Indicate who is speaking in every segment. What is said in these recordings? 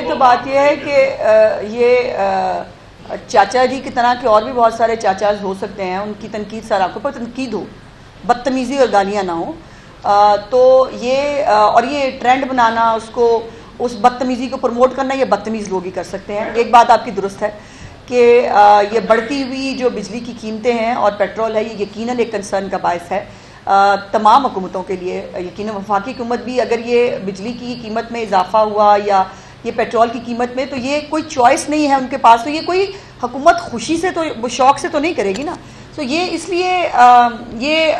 Speaker 1: तो बात यह है कि ये चाचा जी की तरह के और भी बहुत सारे चाचाज हो सकते हैं, उनकी तनकीद सर आंखों पर तनकीद हो, बदतमीज़ी और गालियाँ ना हो। तो ये और ये ट्रेंड बनाना, उसको उस बदतमीज़ी को प्रमोट करना, ये बदतमीज़ लोग ही कर सकते हैं। एक बात आपकी दुरुस्त है कि ये बढ़ती हुई जो बिजली की कीमतें हैं और पेट्रोल है, ये यकीनन एक कंसर्न का बायस है तमाम हुकूमतों के लिए। यकीनन वफाकी हुकूमत भी अगर ये बिजली की कीमत में इजाफा हुआ या ये पेट्रोल की कीमत में, तो ये कोई चॉइस नहीं है उनके पास, तो ये कोई हुकूमत खुशी से तो शौक से तो नहीं करेगी ना। तो ये इसलिए ये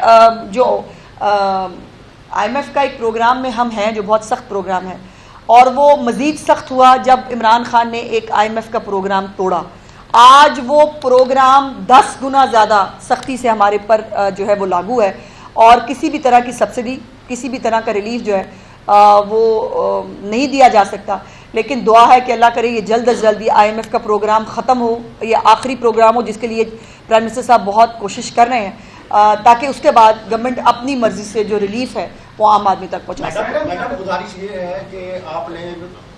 Speaker 1: जो IMF का एक प्रोग्राम में हम हैं जो बहुत सख्त प्रोग्राम है, और वो मज़ीद सख्त हुआ जब इमरान खान ने एक IMF का प्रोग्राम तोड़ा। आज वो प्रोग्राम 10 गुना ज़्यादा सख्ती से हमारे पर जो है वो लागू है, और किसी भी तरह की सब्सिडी, किसी भी तरह का रिलीफ जो है वो नहीं दिया जा सकता। लेकिन दुआ है कि अल्लाह करे ये जल्द अज जल्द IMF का प्रोग्राम ख़त्म हो, ये आखिरी प्रोग्राम हो जिसके लिए प्राइम मिनिस्टर साहब बहुत कोशिश कर रहे हैं, ताकि उसके बाद गवर्नमेंट अपनी मर्जी से जो रिलीफ है वो आम आदमी तक पहुँचा सके।
Speaker 2: मैडम, गुजारिश ये है कि आपने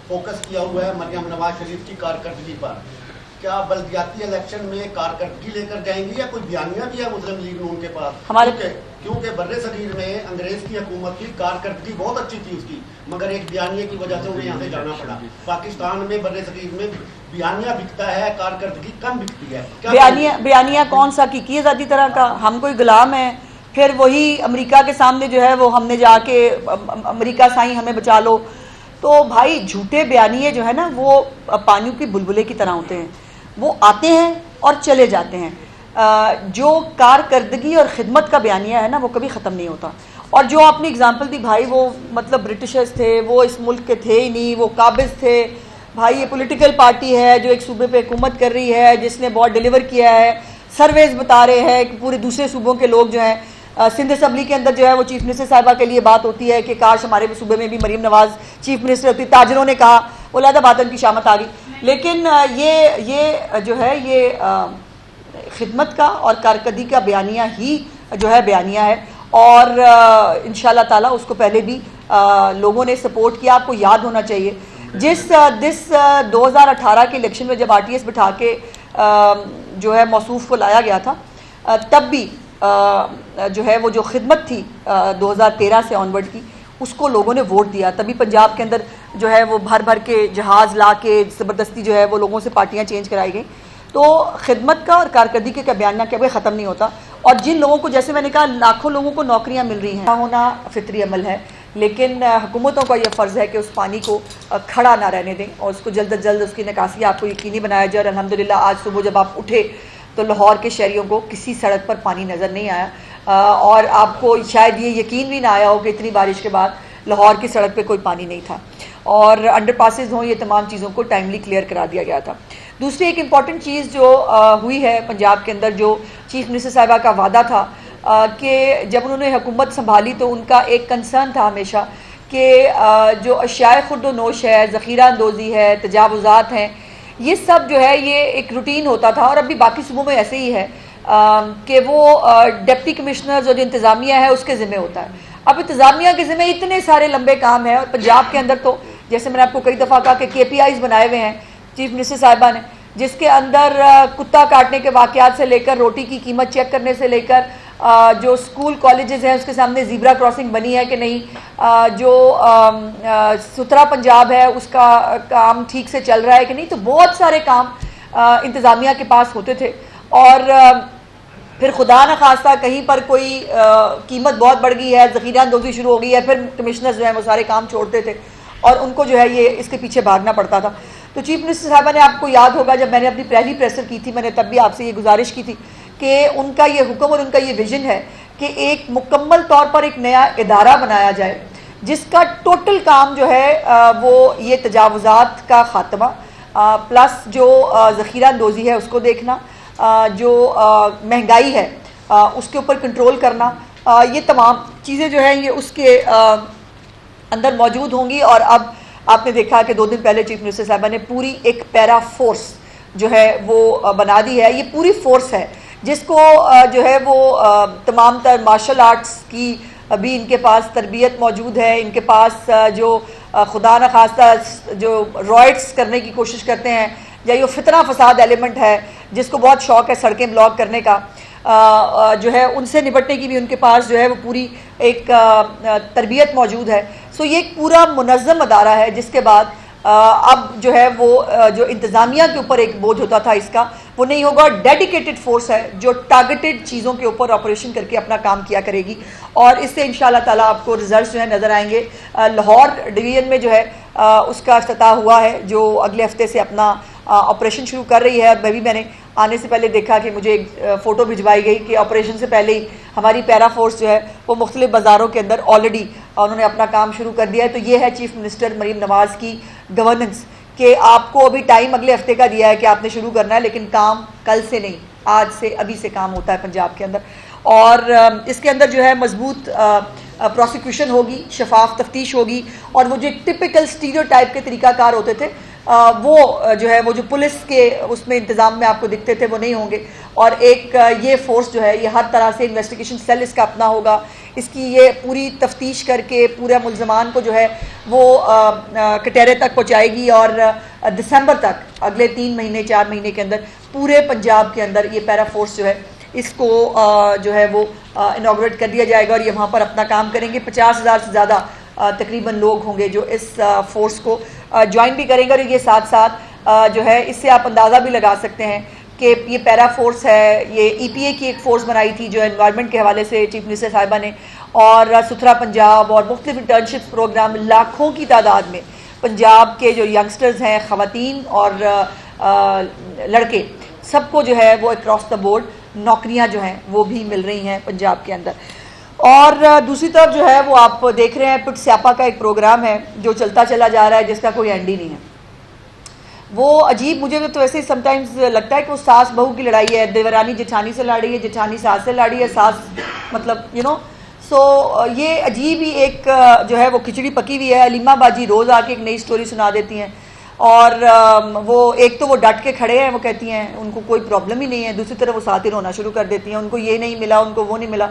Speaker 2: फोकस किया हुआ है मरियम नवाज शरीफ की कारकर्दगी पर, क्या बल्दियाती इलेक्शन में कारकर्दगी लेकर जाएंगी या कोई बयानिया भी है मुस्लिम लीग नून के पास? हमारे क्योंकि बर्रे सगीर में अंग्रेज की हुकूमत की कारकर्दगी बहुत अच्छी थी उसकी, मगर एक बयानिया की वजह से उन्हें यहाँ से जाना पड़ा। पाकिस्तान में बर्रे सगीर में बयानिया बिकता है, कारकर्दगी कम बिकती है।
Speaker 1: बयानिया कौन सा की आज़ादी तरह का? हम कोई गुलाम है? फिर वही अमेरिका के सामने जो है वो हमने जाके अमेरिका साईं हमें बचा लो। तो भाई झूठे बयानिए जो है ना वो पानी की बुलबुले की तरह होते हैं, वो आते हैं और चले जाते हैं। जो कारकर्दगी और खिदमत का बयानिया है ना वो कभी ख़त्म नहीं होता। और जो आपने एग्जांपल दी भाई, वो मतलब ब्रिटिशर्स थे, वो इस मुल्क के थे ही नहीं, वो काबिज थे। भाई ये पॉलिटिकल पार्टी है जो एक सूबे पे हुकूमत कर रही है, जिसने बहुत डिलीवर किया है। सर्वेज बता रहे हैं कि पूरे दूसरे सूबों के लोग जो हैं, सिंध असम्बली के अंदर जो है वो चीफ मिनिस्टर साहिबा के लिए बात होती है कि काश हमारे सूबे में भी मरीम नवाज चीफ मिनिस्टर होती। ताजरों ने कहा, वो लहदा बात उनकी शामत आ गई। लेकिन ये जो है ये खिदमत का और कारकर्दगी का बयानिया ही जो है बयानिया है, और इंशाल्लाह ताला उसको पहले भी लोगों ने सपोर्ट किया। आपको याद होना चाहिए जिस 2018 के इलेक्शन में जब RTS बिठा के जो है मौसूफ को लाया गया था, तब भी जो है वो जो खिदमत थी 2013 से ऑनवर्ड की, उसको लोगों ने वोट दिया। तभी पंजाब के अंदर जो है वो भर भर के जहाज़ ला के ज़बरदस्ती जो है वो लोगों से पार्टियां चेंज कराई गई। तो खिदमत का और कारकर्दगी का बयान कभी ख़त्म नहीं होता। और जिन लोगों को, जैसे मैंने कहा, लाखों लोगों को नौकरियां मिल रही हैं, होना फितरी अमल है, लेकिन हुकूमतों का यह फ़र्ज़ है कि उस पानी को खड़ा ना रहने दें और उसको जल्द अज जल्द उसकी निकासी आपको यकीनी बनाया जाए। और अल्हम्दुलिल्लाह आज सुबह जब आप उठे तो लाहौर के शहरियों को किसी सड़क पर पानी नज़र नहीं आया, और आपको शायद ये यकीन भी ना आया हो कि इतनी बारिश के बाद लाहौर की सड़क पे कोई पानी नहीं था, और अंडरपासेस हों, ये तमाम चीज़ों को टाइमली क्लियर करा दिया गया था। दूसरी एक इम्पॉर्टेंट चीज़ जो हुई है पंजाब के अंदर, जो चीफ मिनिस्टर साहिबा का वादा था कि जब उन्होंने हुकूमत संभाली तो उनका एक कंसर्न था हमेशा कि जो अशियाए खुर्द नोश है, ज़ख़ीरा अंदोज़ी है, तजावुज़ात हैं, ये सब जो है ये एक रूटीन होता था, और अभी बाकी सूबों में ऐसे ही है कि वो डिप्टी कमिश्नर्स और जो इंतज़ामिया है उसके ज़िम्मे होता है। अब इंतज़ामिया के ज़िम्मे इतने सारे लंबे काम हैं, और पंजाब के अंदर तो जैसे मैंने आपको कई दफ़ा कहा कि KPIs बनाए हुए हैं चीफ मिनिस्टर साहिबा ने, जिसके अंदर कुत्ता काटने के वाक़यात से लेकर रोटी की कीमत चेक करने से लेकर जो स्कूल कॉलेजेस हैं उसके सामने ज़ीब्रा क्रॉसिंग बनी है कि नहीं, जो सुथरा पंजाब है उसका काम ठीक से चल रहा है कि नहीं। तो बहुत सारे काम इंतज़ामिया के पास होते थे, और फिर खुदा न खास्ता कहीं पर कोई कीमत बहुत बढ़ गई है, ज़ख़ीरा अंदोज़ी शुरू हो गई है, फिर कमिश्नर्स जो हैं वो सारे काम छोड़ते थे और उनको जो है ये इसके पीछे भागना पड़ता था। तो चीफ मिनिस्टर साहबा ने, आपको याद होगा जब मैंने अपनी पहली प्रेसर की थी, मैंने तब भी आपसे ये गुजारिश की थी कि उनका ये हुक्म और उनका ये विजन है कि एक मुकम्मल तौर पर एक नया इदारा बनाया जाए जिसका टोटल काम जो है वो ये तजावुज़ात का ख़ात्मा प्लस जो ज़ख़ीरा अंदोज़ी है उसको देखना, जो महंगाई है उसके ऊपर कंट्रोल करना, ये तमाम चीज़ें जो हैं ये उसके अंदर मौजूद होंगी। और अब आपने देखा कि 2 दिन पहले चीफ मिनिस्टर साहबा ने पूरी एक पैरा फोर्स जो है वो बना दी है। ये पूरी फोर्स है जिसको जो है वो तमाम तर मार्शल आर्ट्स की अभी इनके पास तरबियत मौजूद है, इनके पास जो खुदा न खास्ता जो रॉयट्स करने की कोशिश करते हैं, या ये फितना फसाद एलिमेंट है जिसको बहुत शौक है सड़कें ब्लॉक करने का, जो है उनसे निपटने की भी उनके पास जो है वो पूरी एक तरबियत मौजूद है। सो ये एक पूरा मुनज़्ज़म अदारा है जिसके बाद अब जो है वो जो इंतज़ामिया के ऊपर एक बोझ होता था इसका, वो नहीं होगा। डेडिकेटेड फोर्स है जो टारगेटेड चीज़ों के ऊपर ऑपरेशन करके अपना काम किया करेगी और इससे इंशाअल्लाह ताला आपको रिजल्ट जो है नज़र आएंगे। लाहौर डिवीज़न में जो है उसका इफ्तिताह हुआ है जो अगले हफ्ते से अपना ऑपरेशन शुरू कर रही है। और मैंने आने से पहले देखा कि मुझे एक फ़ोटो भिजवाई गई कि ऑपरेशन से पहले ही हमारी पैरा फोर्स जो है वो मुख्तलिफ बाज़ारों के अंदर ऑलरेडी उन्होंने अपना काम शुरू कर दिया है। तो ये है चीफ मिनिस्टर मरीम नवाज़ की गवर्नेंस कि आपको अभी टाइम अगले हफ्ते का दिया है कि आपने शुरू करना है, लेकिन काम कल से नहीं, आज से, अभी से काम होता है पंजाब के अंदर। और इसके अंदर जो है मजबूत प्रोसिक्यूशन होगी, शफाफ तफ्तीश होगी और वो जो टिपिकल स्टीरियोटाइप के तरीकाकार होते थे वो जो है वो जो पुलिस के उसमें इंतज़ाम में आपको दिखते थे वो नहीं होंगे। और एक ये फोर्स जो है ये हर तरह से इन्वेस्टिगेशन सेल इसका अपना होगा, इसकी ये पूरी तफ्तीश करके पूरे मुल्ज़मान को जो है वो कटहरे तक पहुँचाएगी और दिसंबर तक, अगले 3 महीने 4 महीने के अंदर पूरे पंजाब के अंदर ये पैरा फोर्स जो है इसको जो है वो इनॉग्रेट कर दिया जाएगा और ये वहाँ पर अपना काम करेंगे। 50,000 से ज़्यादा तकरीबन लोग होंगे जो इस फोर्स को ज्वाइन भी करेंगे। और ये साथ साथ जो है इससे आप अंदाज़ा भी लगा सकते हैं कि ये पैरा फोर्स है, ये EPA की एक फ़ोर्स बनाई थी जो एनवायरनमेंट के हवाले से चीफ मिनिस्टर साहिबा ने, और सुथरा पंजाब और मुख्तलिफ इंटर्नशिप्स प्रोग्राम, लाखों की तादाद में पंजाब के जो यंगस्टर्स हैं, ख़वातीन और लड़के, सबको जो है वो अक्रॉस द बोर्ड नौकरियां जो हैं वो भी मिल रही हैं पंजाब के अंदर। और दूसरी तरफ जो है वो आप देख रहे हैं पिट स्यापा का एक प्रोग्राम है जो चलता चला जा रहा है जिसका कोई एंड ही नहीं है। वो अजीब, मुझे तो वैसे ही समटाइम्स लगता है कि वो सास बहू की लड़ाई है, देवरानी जेठानी से लड़ रही है, जेठानी सास से लड़ रही है, सास मतलब सो ये अजीब ही एक जो है वो खिचड़ी पकी हुई है। अलीमा बाजी रोज़ आके एक नई स्टोरी सुना देती हैं और वो एक तो वो डट के खड़े हैं, वो कहती हैं उनको कोई प्रॉब्लम ही नहीं है, दूसरी तरफ वो साथ ही रोना शुरू कर देती हैं, उनको ये नहीं मिला, उनको वो नहीं मिला।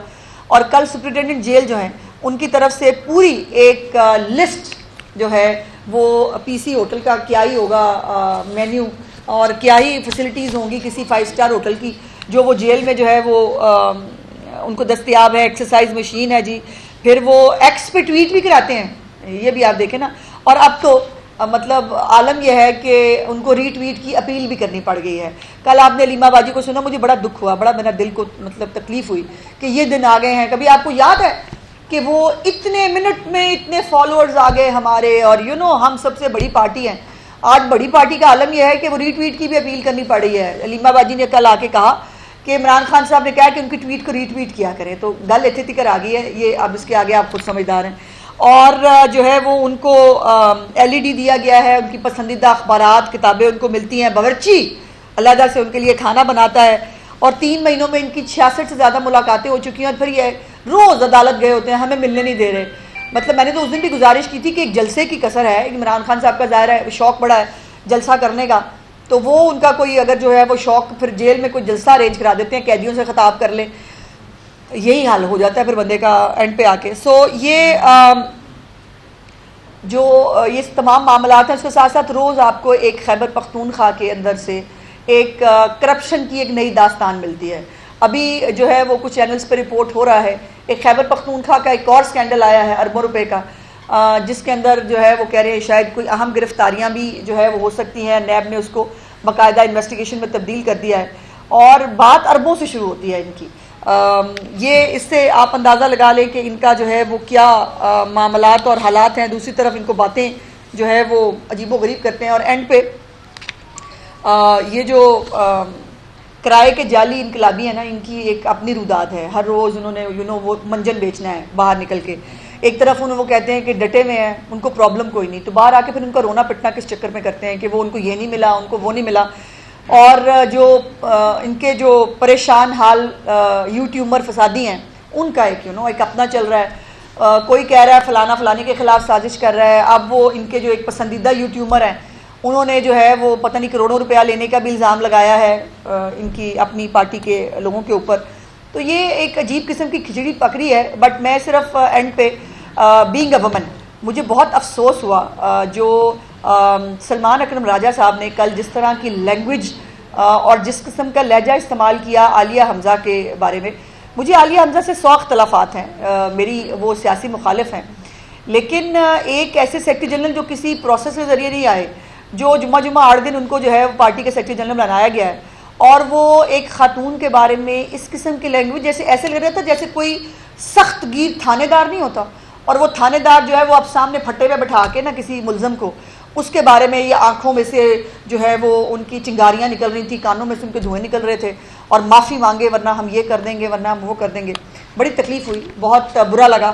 Speaker 1: और कल सुप्रिटेंडेंट जेल जो हैं उनकी तरफ से पूरी एक लिस्ट जो है वो PC होटल का क्या ही होगा मेन्यू और क्या ही फैसिलिटीज़ होंगी किसी 5 स्टार होटल की जो वो जेल में जो है वो उनको दस्तयाब है। एक्सरसाइज मशीन है जी, फिर वो एक्स पे ट्वीट भी कराते हैं, ये भी आप देखें ना। और अब तो मतलब आलम यह है कि उनको रीट्वीट की अपील भी करनी पड़ गई है। कल आपने अलीमा बाजी को सुना, मुझे बड़ा दुख हुआ, बड़ा मेरा दिल को मतलब तकलीफ हुई कि ये दिन आ गए हैं। कभी आपको याद है कि वो इतने मिनट में इतने फॉलोअर्स आ गए हमारे, और हम सबसे बड़ी पार्टी हैं। आज बड़ी पार्टी का आलम यह है कि वो रीट्वीट की भी अपील करनी पड़ रही है। अलीमा बाजी ने कल आके कहा कि इमरान खान साहब ने कहा कि उनकी ट्वीट को रीट्वीट किया करें, तो गल इतने तिकर आ गई है। ये अब इसके आगे आप खुद समझदार हैं। और जो है वो उनको LED दिया गया है, उनकी पसंदीदा अखबारात किताबें उनको मिलती हैं, बावर्ची अलहदा से उनके लिए खाना बनाता है। और 3 महीनों में इनकी 66 से ज़्यादा मुलाकातें हो चुकी हैं। और फिर ये रोज़ अदालत गए होते हैं, हमें मिलने नहीं दे रहे। मतलब मैंने तो उस दिन भी गुजारिश की थी कि एक जलसे की कसर है, इमरान खान साहब का ज़ाहिर है शौक़ बड़ा है जलसा करने का, तो वो उनका कोई अगर जो है वो शौक़ फिर जेल में कोई जलसा अरेंज करा देते हैं, कैदियों से खिताब कर लें, यही हाल हो जाता है फिर बंदे का एंड पे आके। सो ये जो ये तमाम मामलात हैं, उसके साथ साथ रोज़ आपको एक खैबर पख्तूनख्वा के अंदर से एक करप्शन की एक नई दास्तान मिलती है। अभी जो है वो कुछ चैनल्स पे रिपोर्ट हो रहा है, एक खैबर पख्तूनख्वा का एक और स्कैंडल आया है अरबों रुपए का, जिसके अंदर जो है वो कह रहे हैं शायद कोई अहम गिरफ्तारियां भी जो है वो हो सकती हैं। नैब ने उसको बाकायदा इन्वेस्टिगेशन में तब्दील कर दिया है और बात अरबों से शुरू होती है इनकी। ये इससे आप अंदाज़ा लगा लें कि इनका जो है वो क्या मामलात और हालात हैं। दूसरी तरफ इनको बातें जो है वो अजीबोगरीब करते हैं और एंड पे ये जो किराए के जाली इनकलाबी है ना, इनकी एक अपनी रुदाद है। हर रोज़ उन्होंने वो मंजन बेचना है बाहर निकल के। एक तरफ उन्हें वो कहते हैं कि डटे में हैं, उनको प्रॉब्लम कोई नहीं, तो बाहर आके फिर उनका रोना पिटना किस चक्कर में करते हैं कि वो उनको ये नहीं मिला, उनको वो नहीं मिला। और जो इनके जो परेशान हाल यूट्यूबर फसादी हैं उनका एक अपना चल रहा है। कोई कह रहा है फलाना फलानी के खिलाफ साजिश कर रहा है। अब वो इनके जो एक पसंदीदा यूट्यूबर हैं उन्होंने जो है वो पता नहीं करोड़ों रुपया लेने का भी इल्ज़ाम लगाया है इनकी अपनी पार्टी के लोगों के ऊपर। तो ये एक अजीब किस्म की खिचड़ी पकड़ी है। बट मैं सिर्फ एंड पे बीइंग अ वुमन मुझे बहुत अफसोस हुआ जो सलमान अकरम राजा साहब ने कल जिस तरह की लैंग्वेज और जिस किस्म का लहजा इस्तेमाल किया आलिया हमज़ा के बारे में। मुझे आलिया हमज़ा से 100 इख्तलाफात हैं, मेरी वो सियासी मुखालिफ हैं, लेकिन एक ऐसे सेक्रेटरी जनरल जो किसी प्रोसेस के ज़रिए नहीं आए, जो जुम्मा 8 दिन उनको जो है पार्टी के सेक्रेटरी जनरल बनाया गया है, और वो एक खातून के बारे में इस किस्म की लैंग्वेज, जैसे ऐसे लग रहा था जैसे कोई सख्त गिर थानेदार नहीं होता, और वो थानेदार जो है वो अब सामने फट्टे पे बैठा के ना किसी मुलजम को उसके बारे में, ये आंखों में से जो है वो उनकी चिंगारियां निकल रही थी, कानों में से उनके धुएं निकल रहे थे, और माफ़ी मांगे वरना हम ये कर देंगे, वरना हम वो कर देंगे। बड़ी तकलीफ हुई, बहुत बुरा लगा।